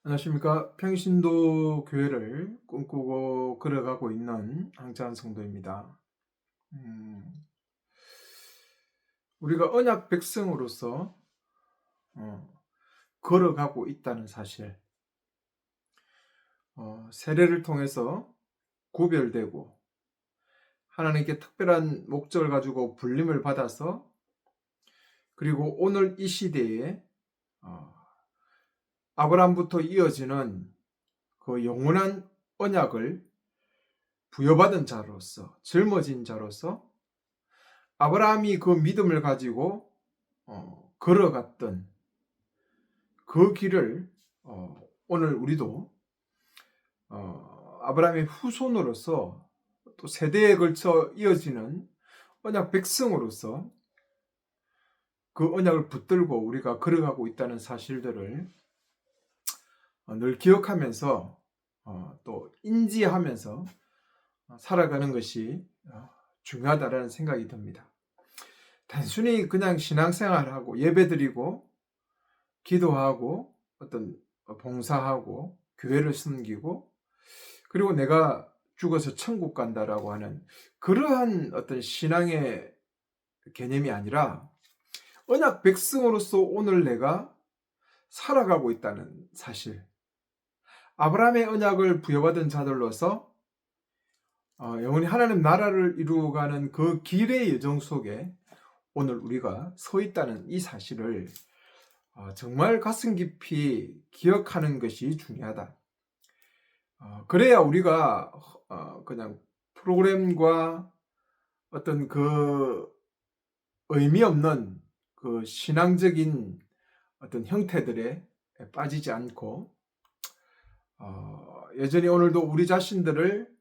안녕하십니까. 평신도 교회를 꿈꾸고 걸어가고 있는 황찬 성도입니다. 음, 우리가 언약 백성으로서 어, 걸어가고 있다는 사실, 세례를 통해서 구별되고 하나님께 특별한 목적을 가지고 불림을 받아서, 그리고 오늘 이 시대에 어, 아브라함부터 이어지는 그 영원한 언약을 부여받은 자로서, 젊어진 자로서 아브라함이 그 믿음을 가지고 걸어갔던 그 길을 오늘 우리도 아브라함의 후손으로서, 또 세대에 걸쳐 이어지는 언약 백성으로서 그 언약을 붙들고 우리가 걸어가고 있다는 사실들을 늘 기억하면서, 또 인지하면서 살아가는 것이 중요하다는 생각이 듭니다. 단순히 그냥 신앙생활하고 예배드리고 기도하고 어떤 봉사하고 교회를 섬기고, 그리고 내가 죽어서 천국 간다라고 하는 그러한 어떤 신앙의 개념이 아니라, 언약 백성으로서 오늘 내가 살아가고 있다는 사실, 아브라함의 언약을 부여받은 자들로서 영원히 하나님 나라를 이루어가는 그 길의 여정 속에 오늘 우리가 서 있다는 이 사실을 정말 가슴 깊이 기억하는 것이 중요하다. 그래야 우리가 그냥 프로그램과 어떤 그 의미 없는 그 신앙적인 어떤 형태들에 빠지지 않고, 여전히 오늘도 우리 자신들을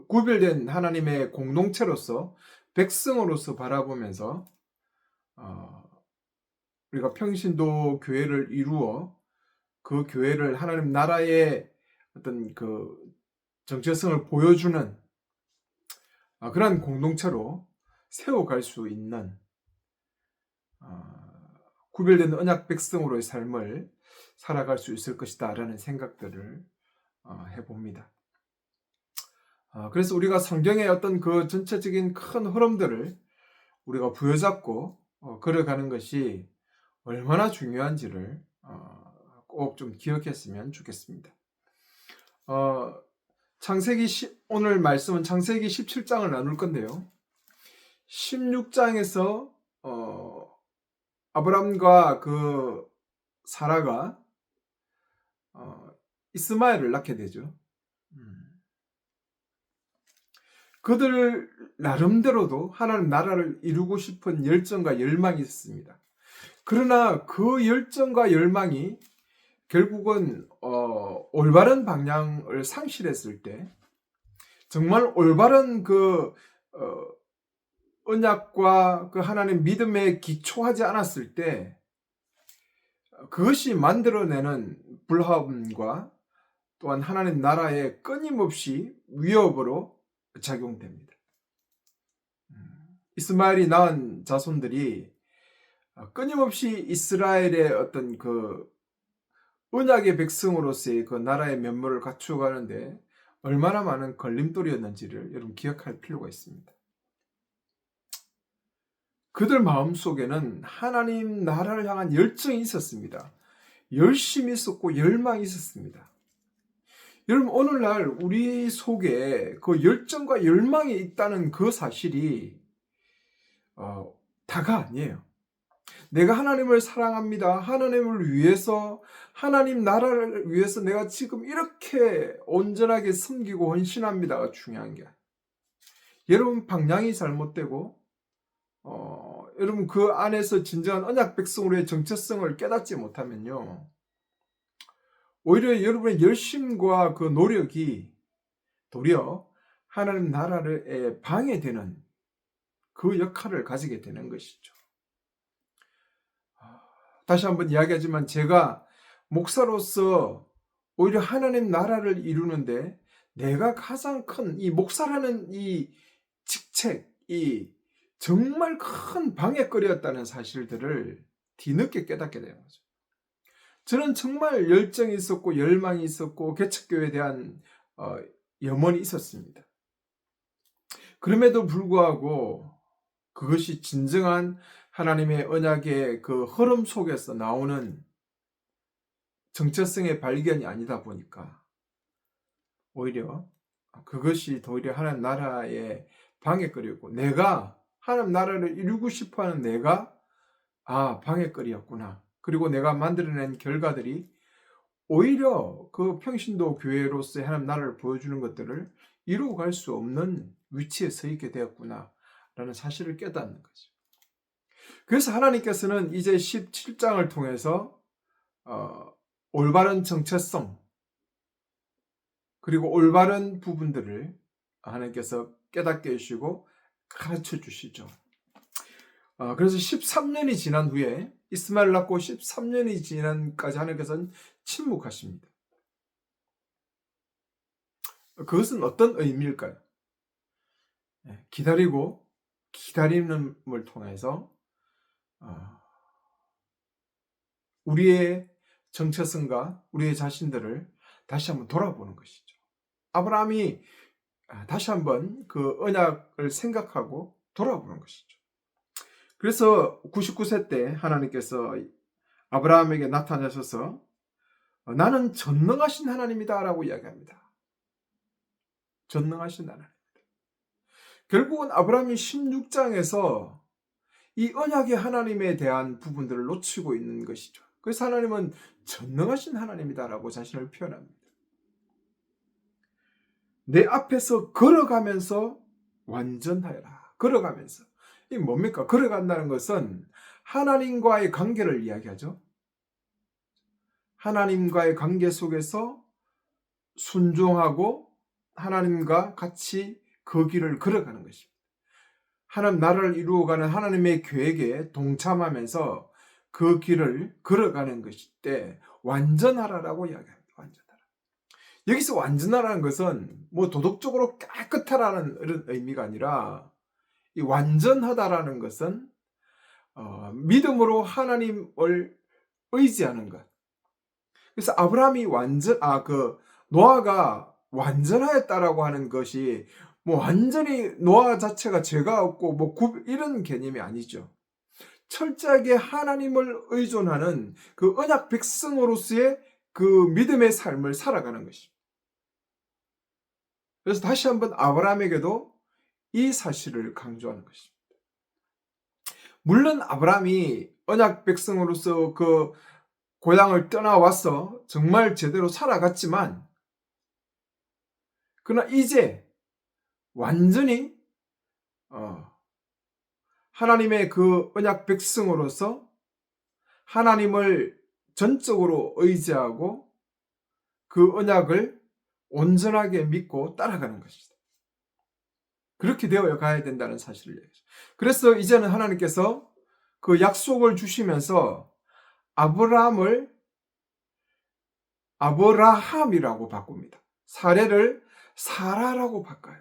구별된 하나님의 공동체로서, 백성으로서 바라보면서 우리가 평신도 교회를 이루어 그 교회를 하나님 나라의 어떤 그 정체성을 보여주는 그러한 공동체로 세워갈 수 있는 구별된 언약 백성으로의 삶을 살아갈 수 있을 것이다 라는 생각들을 해봅니다. 그래서 우리가 성경의 어떤 그 전체적인 큰 흐름들을 우리가 부여잡고 걸어가는 것이 얼마나 중요한지를 꼭 좀 기억했으면 좋겠습니다. 오늘 말씀은 창세기 17장을 나눌 건데요. 16장에서 아브람과 그 사라가 이스마엘을 낳게 되죠. 그들 나름대로도 하나님 나라를 이루고 싶은 열정과 열망이 있었습니다. 그러나 그 열정과 열망이 결국은 올바른 방향을 상실했을 때, 정말 올바른 그 언약과 그 하나님 믿음에 기초하지 않았을 때, 그것이 만들어내는 불화음과 또한 하나님 나라에 끊임없이 위협으로 작용됩니다. 이스마엘이 낳은 자손들이 끊임없이 이스라엘의 어떤 그 언약의 백성으로서의 그 나라의 면모를 갖추어가는데 얼마나 많은 걸림돌이었는지를 여러분 기억할 필요가 있습니다. 그들 마음속에는 하나님 나라를 향한 열정이 있었습니다. 열심이 있었고 열망이 있었습니다. 여러분, 오늘날 우리 속에 그 열정과 열망이 있다는 그 사실이 다가 아니에요. 내가 하나님을 사랑합니다. 하나님을 위해서, 하나님 나라를 위해서 내가 지금 이렇게 온전하게 섬기고 헌신합니다가 중요한 게 아니에요. 여러분 방향이 잘못되고 여러분 그 안에서 진정한 언약 백성으로의 정체성을 깨닫지 못하면요, 오히려 여러분의 열심과 그 노력이 도리어 하나님 나라에 방해되는 그 역할을 가지게 되는 것이죠. 다시 한번 이야기하지만, 제가 목사로서 오히려 하나님 나라를 이루는데 내가 가장 큰 이 목사라는 이 직책이 정말 큰 방해거리였다는 사실들을 뒤늦게 깨닫게 되는 거죠. 저는 정말 열정이 있었고 열망이 있었고 개척교회에 대한 어, 염원이 있었습니다. 그럼에도 불구하고 그것이 진정한 하나님의 언약의 그 흐름 속에서 나오는 정체성의 발견이 아니다 보니까 오히려 그것이 오히려 하나님 나라의 방해거리였고, 내가 하나님 나라를 이루고 싶어하는 내가 방해거리였구나. 그리고 내가 만들어낸 결과들이 오히려 그 평신도 교회로서의 하나님 나라를 보여주는 것들을 이루어 갈 수 없는 위치에 서 있게 되었구나 라는 사실을 깨닫는 거죠. 그래서 하나님께서는 이제 17장을 통해서 올바른 정체성 그리고 올바른 부분들을 하나님께서 깨닫게 해주시고 가르쳐 주시죠. 그래서 13년이 지난 후에, 이스마엘을 낳고 13년이 지난까지 하나님께서는 침묵하십니다. 그것은 어떤 의미일까요? 기다리고 기다림을 통해서 우리의 정체성과 우리의 자신들을 다시 한번 돌아보는 것이죠. 아브라함이 다시 한번 그 언약을 생각하고 돌아보는 것이죠. 그래서 99세 때 하나님께서 아브라함에게 나타나셔서 나는 전능하신 하나님이다 라고 이야기합니다. 전능하신 하나님. 결국은 아브라함이 16장에서 이 언약의 하나님에 대한 부분들을 놓치고 있는 것이죠. 그래서 하나님은 전능하신 하나님이다 라고 자신을 표현합니다. 내 앞에서 걸어가면서 완전하여라. 걸어가면서. 이게 뭡니까? 걸어간다는 것은 하나님과의 관계를 이야기하죠. 하나님과의 관계 속에서 순종하고 하나님과 같이 그 길을 걸어가는 것입니다. 하나님 나라를 이루어가는 하나님의 계획에 동참하면서 그 길을 걸어가는 것일 때 완전하라라고 이야기합니다. 완전하라. 여기서 완전하라는 것은 뭐 도덕적으로 깨끗하라는 이런 의미가 아니라, 이 완전하다라는 것은 믿음으로 하나님을 의지하는 것. 그래서 아브라함이 노아가 완전하였다라고 하는 것이 뭐 완전히 노아 자체가 죄가 없고 뭐 이런 개념이 아니죠. 철저하게 하나님을 의존하는 그 언약 백성으로서의 그 믿음의 삶을 살아가는 것입니다. 그래서 다시 한번 아브라함에게도 이 사실을 강조하는 것입니다. 물론 아브라함이 언약 백성으로서 그 고향을 떠나와서 정말 제대로 살아갔지만, 그러나 이제 완전히 하나님의 그 언약 백성으로서 하나님을 전적으로 의지하고 그 언약을 온전하게 믿고 따라가는 것이다. 그렇게 되어 가야 된다는 사실을 얘기하죠. 그래서 이제는 하나님께서 그 약속을 주시면서 아브라함을 아브라함이라고 바꿉니다. 사례를 사라라고 바꿔요.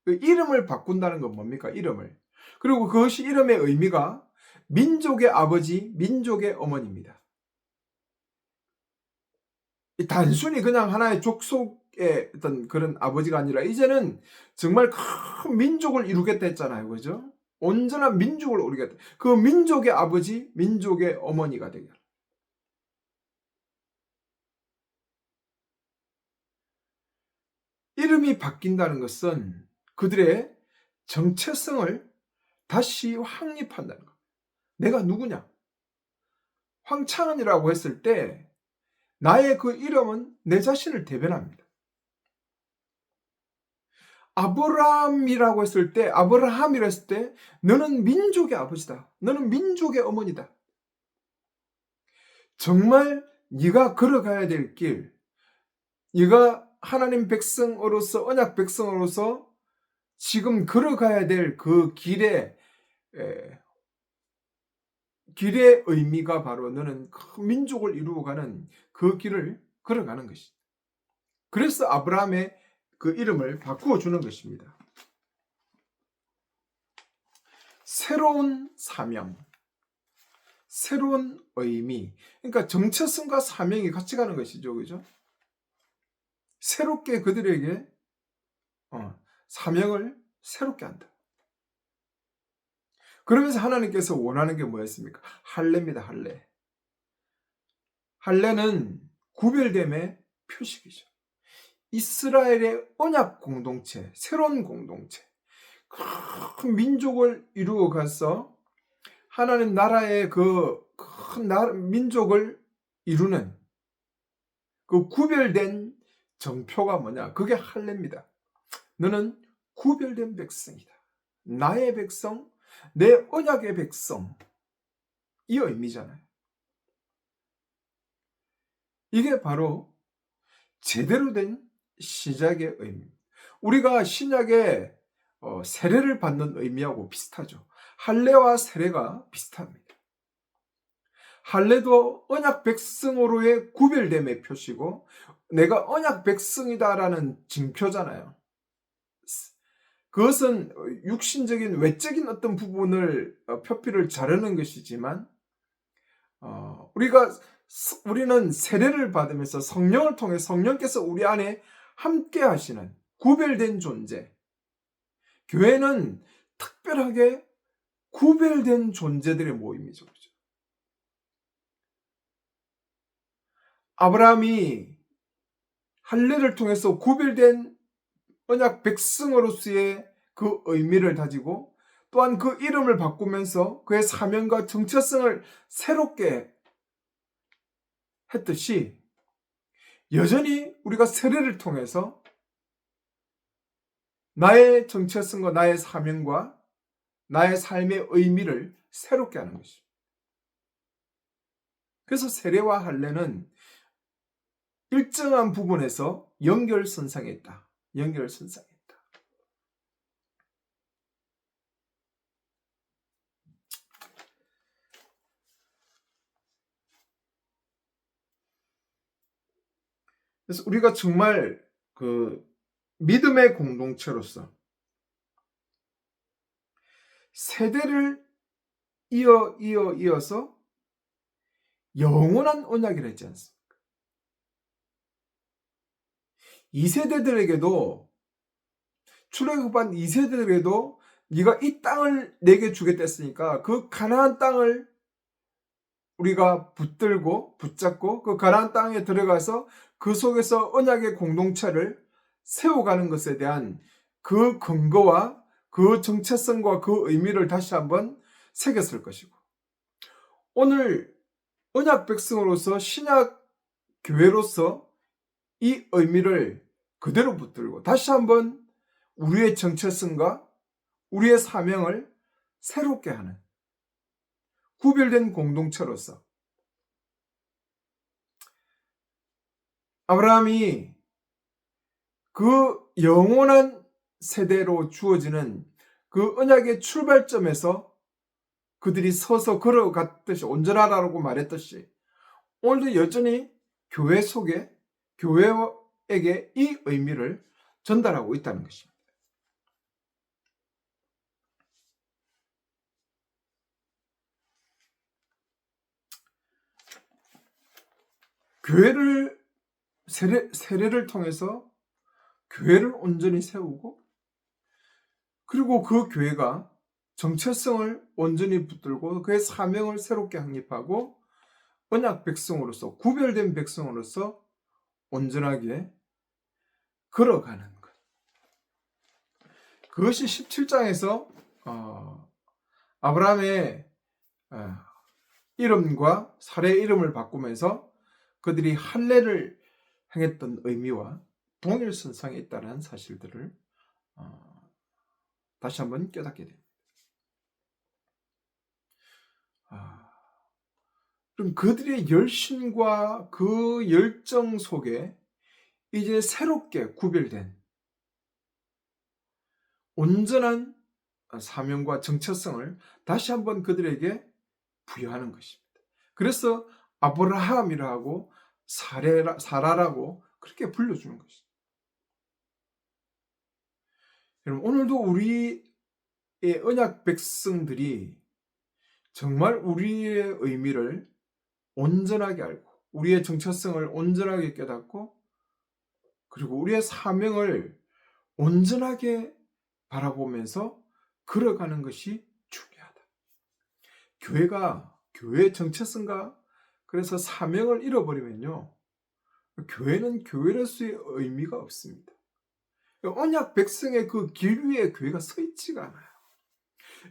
그 이름을 바꾼다는 건 뭡니까? 이름을. 그리고 그것이 이름의 의미가 민족의 아버지, 민족의 어머니입니다. 단순히 그냥 하나의 족속의 어떤 그런 아버지가 아니라 이제는 정말 큰 민족을 이루겠다 했잖아요. 그죠? 온전한 민족을 이루겠다. 그 민족의 아버지, 민족의 어머니가 되게. 이름이 바뀐다는 것은 그들의 정체성을 다시 확립한다는 것. 내가 누구냐? 황창은이라고 했을 때 나의 그 이름은 내 자신을 대변합니다. 아브라함이라고 했을 때, 아브라함이라 했을 때 너는 민족의 아버지다. 너는 민족의 어머니다. 정말 네가 걸어가야 될 길, 네가 하나님 백성으로서, 언약 백성으로서 지금 걸어가야 될 그 길의 의미가 바로 너는 큰 민족을 이루어가는 그 길을 걸어가는 것이다. 그래서 아브라함의 그 이름을 바꾸어 주는 것입니다. 새로운 사명, 새로운 의미, 그러니까 정체성과 사명이 같이 가는 것이죠. 그죠? 새롭게 그들에게 사명을 새롭게 한다. 그러면서 하나님께서 원하는 게 뭐였습니까? 할례입니다. 할례. 할례는 구별됨의 표식이죠. 이스라엘의 언약 공동체, 새로운 공동체, 큰 민족을 이루어 가서 하나님 나라의 그 큰 민족을 이루는 그 구별된 정표가 뭐냐? 그게 할례입니다. 너는 구별된 백성이다. 나의 백성, 내 언약의 백성. 이 의미잖아요. 이게 바로 제대로 된 시작의 의미입니다. 우리가 신약의 세례를 받는 의미하고 비슷하죠. 할례와 세례가 비슷합니다. 할례도 언약 백성으로의 구별됨의 표시고 내가 언약 백성이다라는 징표잖아요. 그것은 육신적인 외적인 어떤 부분을 표피를 자르는 것이지만 우리는 세례를 받으면서 성령을 통해 성령께서 우리 안에 함께 하시는 구별된 존재. 교회는 특별하게 구별된 존재들의 모임이죠. 그렇죠? 아브라함이 할례를 통해서 구별된 언약 백성으로서의 그 의미를 가지고 또한 그 이름을 바꾸면서 그의 사명과 정체성을 새롭게 했듯이 여전히 우리가 세례를 통해서 나의 정체성과 나의 사명과 나의 삶의 의미를 새롭게 하는 것입니다. 그래서 세례와 할례는 일정한 부분에서 연결선상에 있다. 연결선상에 있다. 그래서 우리가 정말 그 믿음의 공동체로서 세대를 이어서 영원한 언약이라 했지 않습니까? 2세대들에게도 출애굽한 2세대들에게도 네가 이 땅을 내게 주겠다 했으니까 그 가나안 땅을 우리가 붙잡고 그 가나안 땅에 들어가서 그 속에서 언약의 공동체를 세워가는 것에 대한 그 근거와 그 정체성과 그 의미를 다시 한번 새겼을 것이고 오늘 언약 백성으로서 신약 교회로서 이 의미를 그대로 붙들고 다시 한번 우리의 정체성과 우리의 사명을 새롭게 하는 구별된 공동체로서 아브라함이 그 영원한 세대로 주어지는 그 언약의 출발점에서 그들이 서서 걸어갔듯이 온전하라고 말했듯이 오늘도 여전히 교회 속에 교회에게 이 의미를 전달하고 있다는 것입니다. 교회를 세례를 통해서 교회를 온전히 세우고 그리고 그 교회가 정체성을 온전히 붙들고 그의 사명을 새롭게 확립하고 언약 백성으로서 구별된 백성으로서 온전하게 걸어가는 것. 그것이 17장에서 아브라함의 이름과 사례의 이름을 바꾸면서 그들이 할례를 행했던 의미와 동일선상에 있다는 사실들을 다시 한번 깨닫게 됩니다. 그럼 그들의 열심과 그 열정 속에 이제 새롭게 구별된 온전한 사명과 정체성을 다시 한번 그들에게 부여하는 것입니다. 그래서 아브라함이라고 사라라고 그렇게 불러주는 것입니다. 여러분 오늘도 우리의 언약 백성들이 정말 우리의 의미를 온전하게 알고 우리의 정체성을 온전하게 깨닫고 그리고 우리의 사명을 온전하게 바라보면서 걸어가는 것이 중요하다. 교회의 정체성과 그래서 사명을 잃어버리면요. 교회는 교회로서의 의미가 없습니다. 언약 백성의 그 길 위에 교회가 서 있지가 않아요.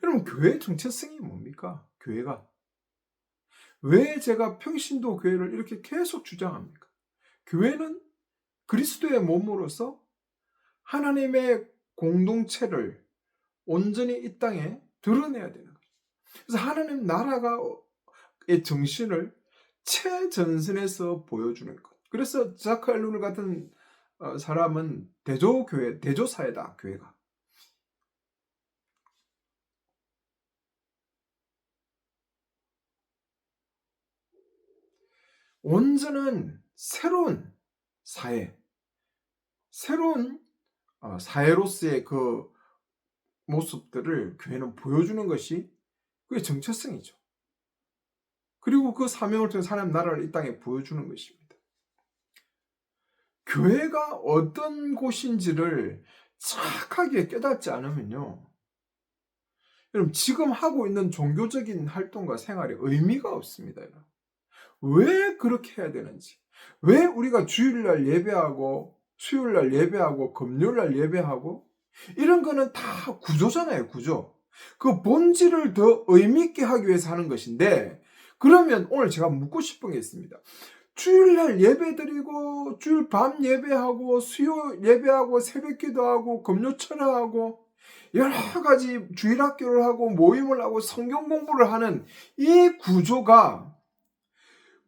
여러분, 교회의 정체성이 뭡니까? 교회가. 왜 제가 평신도 교회를 이렇게 계속 주장합니까? 교회는 그리스도의 몸으로서 하나님의 공동체를 온전히 이 땅에 드러내야 되는 거예요. 그래서 하나님 나라의 정신을 최전선에서 보여주는 것. 그래서 자크 엘룰 같은 사람은 대조교회, 대조사회다, 교회가. 온전한 새로운 사회, 새로운 사회로서의 그 모습들을 교회는 보여주는 것이 그게 정체성이죠. 그리고 그 사명을 통해 하나님 나라를 이 땅에 보여주는 것입니다. 교회가 어떤 곳인지를 정확하게 깨닫지 않으면요. 여러분, 지금 하고 있는 종교적인 활동과 생활에 의미가 없습니다. 왜 그렇게 해야 되는지, 왜 우리가 주일날 예배하고 수요일날 예배하고 금요일날 예배하고 이런 거는 다 구조잖아요, 구조. 그 본질을 더 의미 있게 하기 위해서 하는 것인데, 그러면 오늘 제가 묻고 싶은 게 있습니다. 주일날 예배드리고 주일 밤 예배하고 수요 예배하고 새벽 기도하고 금요 철야하고 여러 가지 주일학교를 하고 모임을 하고 성경 공부를 하는 이 구조가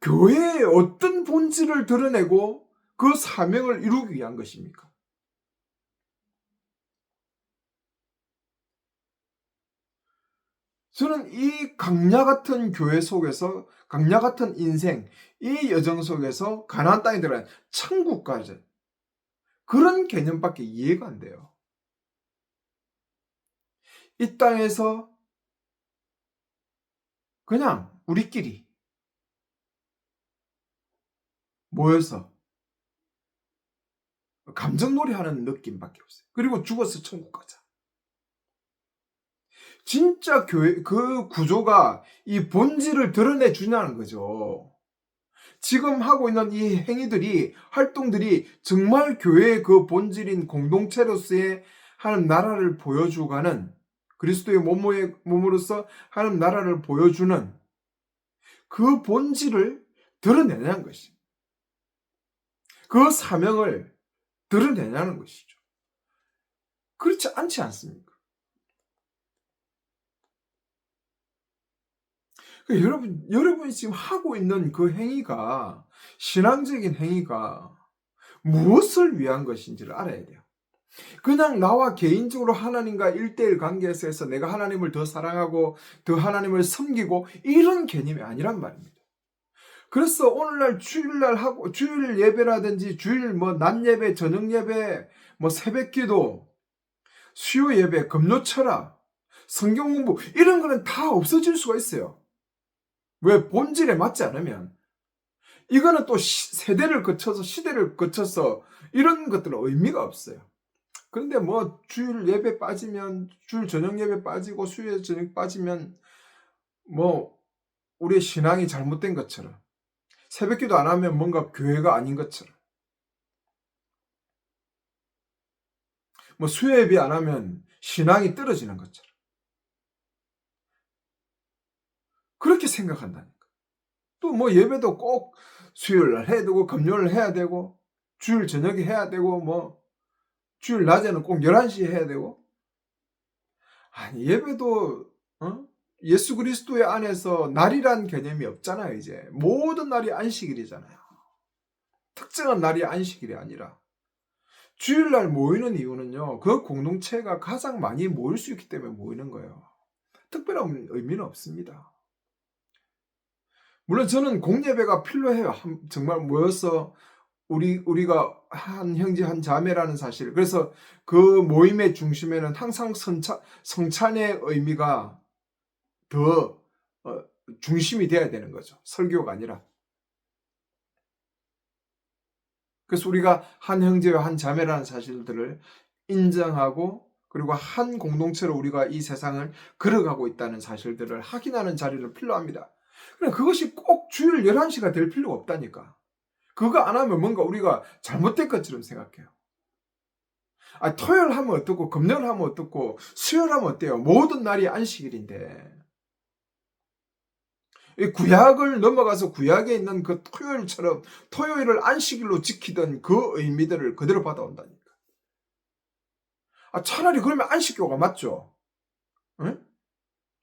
교회의 어떤 본질을 드러내고 그 사명을 이루기 위한 것입니까? 저는 이 강야 같은 교회 속에서 강야 같은 인생, 이 여정 속에서 가나안 땅에 들어간 천국까지 그런 개념밖에 이해가 안 돼요. 이 땅에서 그냥 우리끼리 모여서 감정놀이 하는 느낌밖에 없어요. 그리고 죽어서 천국 가자. 진짜 교회 그 구조가 이 본질을 드러내 주냐는 거죠. 지금 하고 있는 이 행위들이 활동들이 정말 교회의 그 본질인 공동체로서의 하나님 나라를 보여주가는 그리스도의 몸으로서 하나님 나라를 보여주는 그 본질을 드러내냐는 것이. 그 사명을 드러내냐는 것이죠. 그렇지 않지 않습니까? 여러분이 지금 하고 있는 그 행위가, 신앙적인 행위가 무엇을 위한 것인지를 알아야 돼요. 그냥 나와 개인적으로 하나님과 1대1 관계에서 해서 내가 하나님을 더 사랑하고 더 하나님을 섬기고 이런 개념이 아니란 말입니다. 그래서 오늘날 주일날 하고 주일 예배라든지 주일 낮 예배, 저녁 예배, 새벽 기도, 수요 예배, 금요 철학, 성경 공부 이런 거는 다 없어질 수가 있어요. 왜? 본질에 맞지 않으면. 이거는 또 세대를 거쳐서 시대를 거쳐서 이런 것들은 의미가 없어요. 그런데 주일 예배 빠지면 주일 저녁 예배 빠지고 수요 저녁 빠지면 우리의 신앙이 잘못된 것처럼 새벽기도 안 하면 뭔가 교회가 아닌 것처럼 수요 예배 안 하면 신앙이 떨어지는 것처럼 그렇게 생각한다니까. 또 예배도 꼭 수요일 날 해야 되고 금요일 해야 되고 주일 저녁에 해야 되고 주일 낮에는 꼭 11시에 해야 되고. 아니, 예배도 예수 그리스도의 안에서 날이란 개념이 없잖아요. 이제 모든 날이 안식일이잖아요. 특정한 날이 안식일이 아니라 주일날 모이는 이유는요, 그 공동체가 가장 많이 모일 수 있기 때문에 모이는 거예요. 특별한 의미는 없습니다. 물론 저는 공예배가 필요해요. 정말 모여서 우리가 한 형제 한 자매라는 사실. 그래서 그 모임의 중심에는 항상 성찬의 의미가 더 중심이 돼야 되는 거죠. 설교가 아니라. 그래서 우리가 한 형제와 한 자매라는 사실들을 인정하고 그리고 한 공동체로 우리가 이 세상을 걸어가고 있다는 사실들을 확인하는 자리를 필요합니다. 그냥 그것이 꼭 주일 11시가 될 필요가 없다니까. 그거 안 하면 뭔가 우리가 잘못된 것처럼 생각해요. 토요일 하면 어떻고 금요일 하면 어떻고 수요일 하면 어때요? 모든 날이 안식일인데 이 구약을 넘어가서 구약에 있는 그 토요일처럼 토요일을 안식일로 지키던 그 의미들을 그대로 받아온다니까. 차라리 그러면 안식교가 맞죠. 응?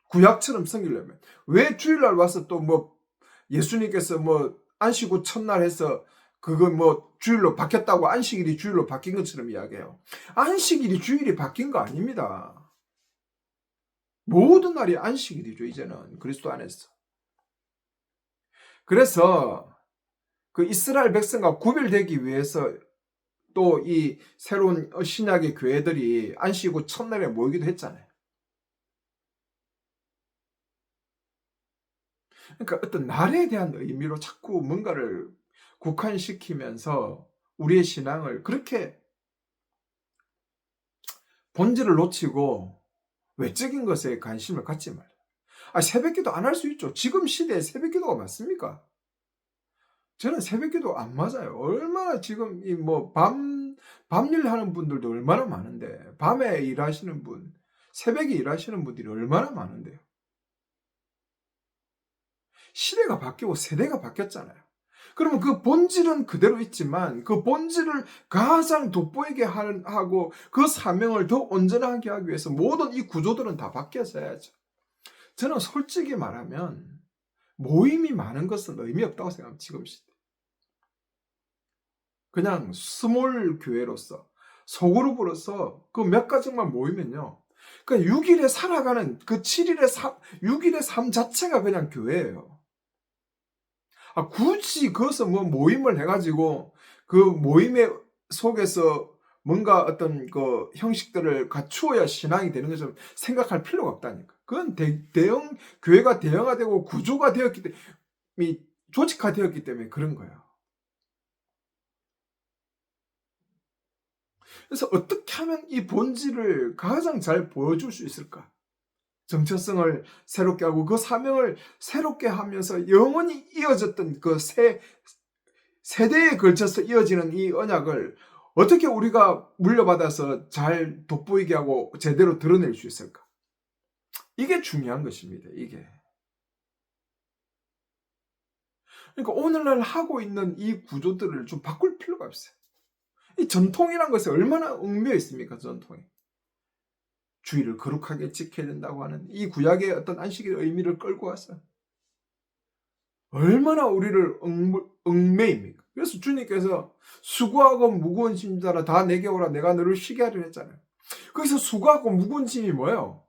구약처럼 섬기려면 왜 주일날 와서 또 뭐 예수님께서 뭐 안식 후 첫날 해서 그거 뭐 주일로 바뀌었다고 안식일이 주일로 바뀐 것처럼 이야기해요. 안식일이 주일이 바뀐 거 아닙니다. 모든 날이 안식일이죠. 이제는 그리스도 안에서. 그래서 그 이스라엘 백성과 구별되기 위해서 또 이 새로운 신약의 교회들이 안식 후 첫날에 모이기도 했잖아요. 그러니까 어떤 날에 대한 의미로 자꾸 뭔가를 국한시키면서 우리의 신앙을 그렇게 본질을 놓치고 외적인 것에 관심을 갖지 말아요. 새벽기도 안 할 수 있죠. 지금 시대에 새벽기도가 맞습니까? 저는 새벽기도 안 맞아요. 얼마나 지금 이 뭐 밤일 하는 분들도 얼마나 많은데 밤에 일하시는 분, 새벽에 일하시는 분들이 얼마나 많은데요. 시대가 바뀌고 세대가 바뀌었잖아요. 그러면 그 본질은 그대로 있지만 그 본질을 가장 돋보이게 하고 그 사명을 더 온전하게 하기 위해서 모든 이 구조들은 다 바뀌어져야죠. 저는 솔직히 말하면 모임이 많은 것은 의미 없다고 생각합니다. 지금 시대. 그냥 스몰 교회로서 소그룹으로서 그 몇 가지만 모이면요. 그 6일에 살아가는 그 7일의 삶, 6일의 삶 자체가 그냥 교회예요. 굳이 거기서 뭐 모임을 해가지고 그 모임의 속에서 뭔가 어떤 그 형식들을 갖추어야 신앙이 되는 것처럼 생각할 필요가 없다니까. 그건 대형, 교회가 대형화되고 구조가 되었기 때문에, 조직화되었기 때문에 그런 거예요. 그래서 어떻게 하면 이 본질을 가장 잘 보여줄 수 있을까? 정체성을 새롭게 하고 그 사명을 새롭게 하면서 영원히 이어졌던 그 세대에 걸쳐서 이어지는 이 언약을 어떻게 우리가 물려받아서 잘 돋보이게 하고 제대로 드러낼 수 있을까? 이게 중요한 것입니다. 이게. 그러니까 오늘날 하고 있는 이 구조들을 좀 바꿀 필요가 없어요. 이 전통이란 것이 얼마나 얽매여 있습니까? 전통이. 주의를 거룩하게 지켜야 된다고 하는 이 구약의 어떤 안식의 의미를 끌고 와서 얼마나 우리를 얽매입니까? 그래서 주님께서 수고하고 무거운 짐자라 다 내게 오라 내가 너를 쉬게 하려 했잖아요. 거기서 수고하고 무거운 짐이 뭐예요?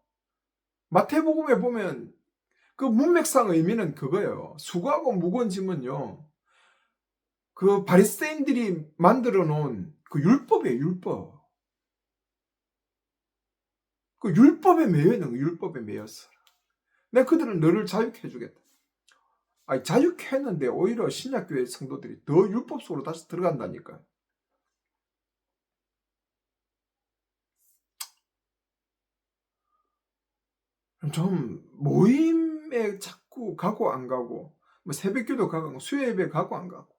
마태복음에 보면 그 문맥상 의미는 그거예요. 수고하고 무거운 짐은요. 그 바리새인들이 만들어 놓은 그 율법이에요. 율법. 그 율법에 매여 있는 거 율법에 매였어. 내가 그들은 너를 자유케 해주겠다. 자유케 했는데 오히려 신약교회 성도들이 더 율법 속으로 다시 들어간다니까. 좀 모임에 자꾸 가고 안 가고 뭐 새벽기도 가고 수요예배 가고 안 가고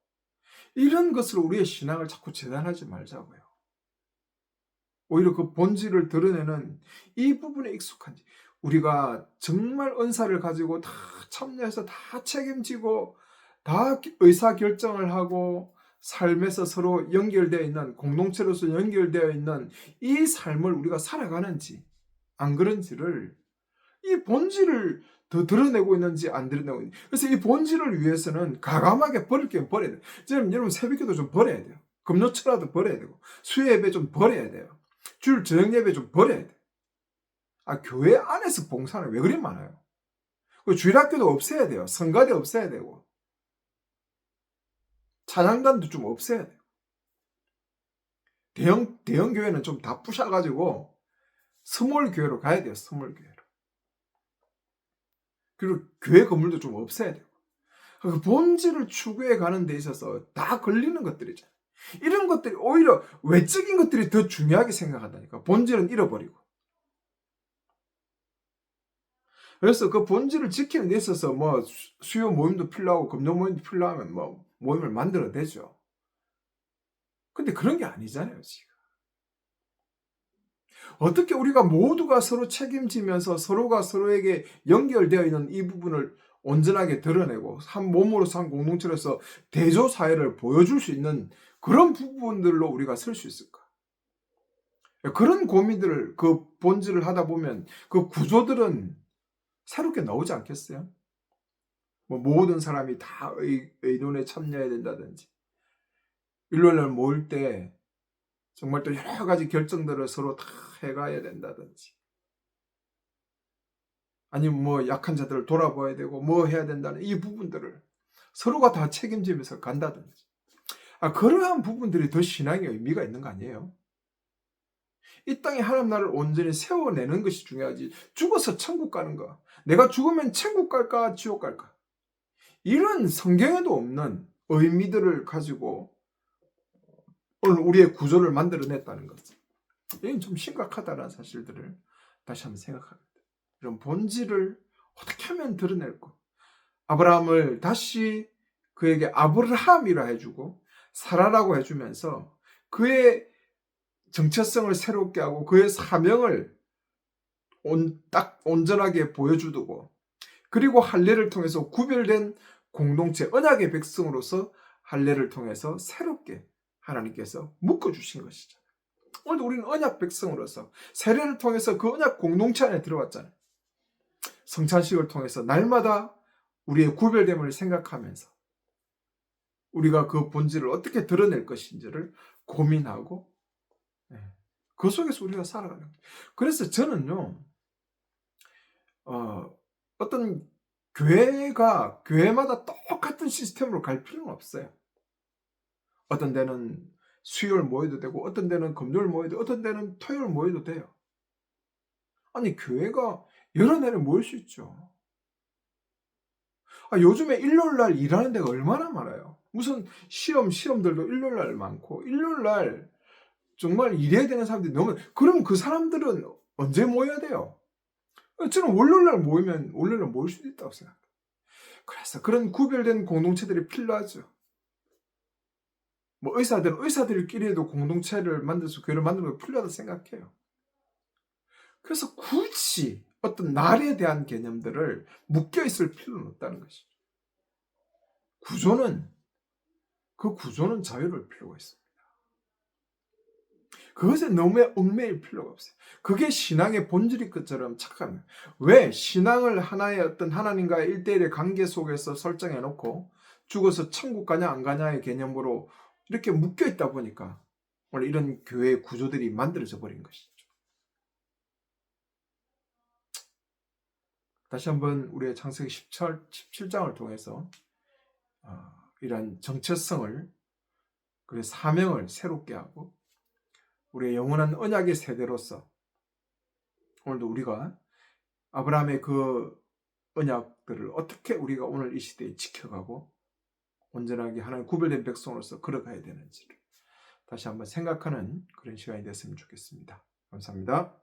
이런 것으로 우리의 신앙을 자꾸 재단하지 말자고요. 오히려 그 본질을 드러내는 이 부분에 익숙한지 우리가 정말 은사를 가지고 다 참여해서 다 책임지고 다 의사결정을 하고 삶에서 서로 연결되어 있는 공동체로서 연결되어 있는 이 삶을 우리가 살아가는지 안 그런지를 이 본질을 더 드러내고 있는지 안 드러내고 있는지. 그래서 이 본질을 위해서는 가감하게 버릴 게 버려야 돼요. 지금 여러분 새벽기도 좀 버려야 돼요. 금요초라도 버려야 되고 수요예배 좀 버려야 돼요. 주일 저녁예배 좀 버려야 돼. 교회 안에서 봉사는 왜 그리 많아요? 그 주일학교도 없애야 돼요. 성가대 없애야 되고 찬양단도 좀 없애야 돼요. 대형 교회는 좀 다 부셔가지고 스몰 교회로 가야 돼요. 스몰 교회로. 그리고 교회 건물도 좀 없애야 되고. 그 본질을 추구해 가는 데 있어서 다 걸리는 것들이잖아요. 이런 것들이 오히려 외적인 것들이 더 중요하게 생각한다니까. 본질은 잃어버리고. 그래서 그 본질을 지키는 데 있어서 뭐 수요 모임도 필요하고 금요 모임도 필요하면 뭐 모임을 만들어야 되죠. 근데 그런 게 아니잖아요, 지금. 어떻게 우리가 모두가 서로 책임지면서 서로가 서로에게 연결되어 있는 이 부분을 온전하게 드러내고 한 몸으로서 한 공동체로서 대조 사회를 보여줄 수 있는 그런 부분들로 우리가 설 수 있을까? 그런 고민들을 그 본질을 하다 보면 그 구조들은 새롭게 나오지 않겠어요? 뭐 모든 사람이 다 의논에 참여해야 된다든지 일요일날 모일 때 정말 또 여러 가지 결정들을 서로 다 해가야 된다든지 아니면 뭐 약한 자들을 돌아봐야 되고 뭐 해야 된다는 이 부분들을 서로가 다 책임지면서 간다든지 그러한 부분들이 더 신앙의 의미가 있는 거 아니에요? 이 땅에 하나님 나라를 온전히 세워내는 것이 중요하지 죽어서 천국 가는 거 내가 죽으면 천국 갈까 지옥 갈까 이런 성경에도 없는 의미들을 가지고 오늘 우리의 구조를 만들어냈다는 것. 이건 좀 심각하다는 사실들을 다시 한번 생각합니다. 이런 본질을 어떻게 하면 드러낼까? 아브라함을 다시 그에게 아브라함이라 해주고 사라라고 해주면서 그의 정체성을 새롭게 하고 그의 사명을 딱 온전하게 보여주고 그리고 할례를 통해서 구별된 공동체 언약의 백성으로서 할례를 통해서 새롭게 하나님께서 묶어주신 것이죠. 오늘도 우리는 언약 백성으로서 세례를 통해서 그 언약 공동체 안에 들어왔잖아요. 성찬식을 통해서 날마다 우리의 구별됨을 생각하면서 우리가 그 본질을 어떻게 드러낼 것인지를 고민하고 그 속에서 우리가 살아가는 거예요. 그래서 저는요. 어떤 교회마다 똑같은 시스템으로 갈 필요는 없어요. 어떤 데는 수요일 모여도 되고 어떤 데는 금요일 모여도 어떤 데는 토요일 모여도 돼요. 아니 교회가 여러 날에 모일 수 있죠. 요즘에 일요일날 일하는 데가 얼마나 많아요. 무슨 시험들도 일요일날 많고 일요일날 정말 일해야 되는 사람들이 너무 그럼 그 사람들은 언제 모여야 돼요? 저는 월요일날 모이면 월요일날 모일 수도 있다고 생각해요. 그래서 그런 구별된 공동체들이 필요하죠. 뭐 의사들끼리도 공동체를 만들어서 교회를 만드는 게 필요하다고 생각해요. 그래서 굳이 어떤 날에 대한 개념들을 묶여 있을 필요는 없다는 것이죠. 그 구조는 자유로울 필요가 있습니다. 그것에 너무 얽매일 필요가 없어요. 그게 신앙의 본질일 것처럼 착각합니다. 왜? 신앙을 하나의 어떤 하나님과의 1대1의 관계 속에서 설정해 놓고 죽어서 천국 가냐 안 가냐의 개념으로 이렇게 묶여 있다 보니까 오늘 이런 교회의 구조들이 만들어져 버린 것이죠. 다시 한번 우리의 창세기 17장을 통해서 이러한 정체성을 그리고 사명을 새롭게 하고 우리의 영원한 언약의 세대로서 오늘도 우리가 아브라함의 그 언약들을 어떻게 우리가 오늘 이 시대에 지켜가고 온전하게 하나님 구별된 백성으로서 걸어가야 되는지를 다시 한번 생각하는 그런 시간이 됐으면 좋겠습니다. 감사합니다.